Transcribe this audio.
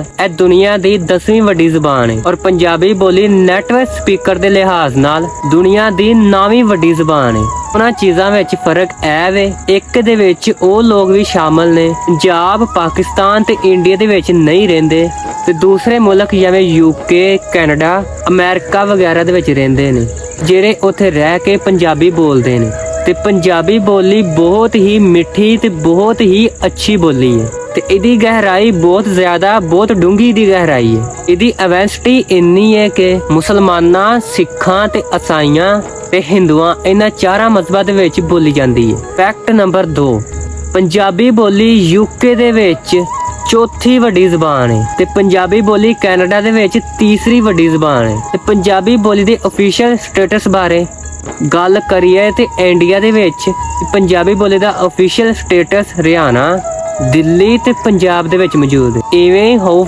ਇਹ ਦੁਨੀਆ ਦੀ 10ਵੀਂ ਵੱਡੀ ਜ਼ੁਬਾਨ ਹੈ ਔਰ ਪੰਜਾਬੀ ਬੋਲੀ ਨੈਟਵਰਕ ਸਪੀਕਰ ਦੇ ਲਿਹਾਜ਼ ਨਾਲ ਦੁਨੀਆ ਦੀ 9ਵੀਂ ਵੱਡੀ ਜ਼ੁਬਾਨ ਹੈ। ਉਹਨਾਂ ਚੀਜ਼ਾਂ ਵਿੱਚ ਫਰਕ ਇਹ ਵੇ, ਇੱਕ ਦੇ ਵਿੱਚ ਉਹ ਲੋਕ ਵੀ ਸ਼ਾਮਲ ਨੇ ਪੰਜਾਬ, ਪਾਕਿਸਤਾਨ ਤੇ ਇੰਡੀਆ ਦੇ ਵਿੱਚ ਨਹੀਂ ਰਹਿੰਦੇ ਤੇ ਦੂਸਰੇ ਮੁਲਕ ਜਿਵੇਂ ਯੂਕੇ, ਕੈਨੇਡਾ, ਅਮਰੀਕਾ ਵਗੈਰਾ ਦੇ ਵਿੱਚ ਰਹਿੰਦੇ ਨੇ, ਜਿਹੜੇ ਉੱਥੇ ਰਹਿ ਕੇ ਪੰਜਾਬੀ ਬੋਲਦੇ ਨੇ। ਤੇ ਪੰਜਾਬੀ ਬੋਲੀ ਬਹੁਤ ਹੀ ਮਿੱਠੀ ਤੇ ਬਹੁਤ ਹੀ ਅੱਛੀ ਬੋਲੀ ਹੈ ਤੇ ਇਹਦੀ ਗਹਿਰਾਈ ਬਹੁਤ ਜ਼ਿਆਦਾ, ਬਹੁਤ ਡੂੰਘੀ ਦੀ ਗਹਿਰਾਈ ਹੈ। ਇਹਦੀ ਅਵੈਂਸਿਟੀ ਇੰਨੀ ਹੈ ਕਿ ਮੁਸਲਮਾਨਾਂ, ਸਿੱਖਾਂ ਤੇ ਈਸਾਈਆਂ ਤੇ ਹਿੰਦੂਆਂ ਇਹਨਾਂ ਚਾਰਾਂ ਮਜ਼ਹਬਾਂ ਦੇ ਵਿੱਚ ਬੋਲੀ ਜਾਂਦੀ ਹੈ। ਫੈਕਟ ਨੰਬਰ 2, ਪੰਜਾਬੀ ਬੋਲੀ ਯੂਕੇ ਦੇ ਵਿੱਚ ਚੌਥੀ ਵੱਡੀ ਜ਼ੁਬਾਨ ਹੈ ਤੇ ਪੰਜਾਬੀ ਬੋਲੀ ਕੈਨੇਡਾ ਦੇ ਵਿੱਚ ਤੀਸਰੀ ਵੱਡੀ ਜ਼ੁਬਾਨ ਹੈ। ਤੇ ਪੰਜਾਬੀ ਬੋਲੀ ਦੇ ਅਫੀਸ਼ੀਅਲ ਸਟੇਟਸ ਬਾਰੇ ਗੱਲ ਕਰੀਏ ਤੇ ਇੰਡੀਆ ਦੇ ਵਿੱਚ ਪੰਜਾਬੀ ਬੋਲੀ ਦਾ ਅਫੀਸ਼ੀਅਲ ਸਟੇਟਸ ਹਰਿਆਣਾ, ਦਿੱਲੀ ਤੇ ਪੰਜਾਬ ਦੇ ਵਿੱਚ ਮੌਜੂਦ ਹੈ। ਇਵੇਂ ਹੋ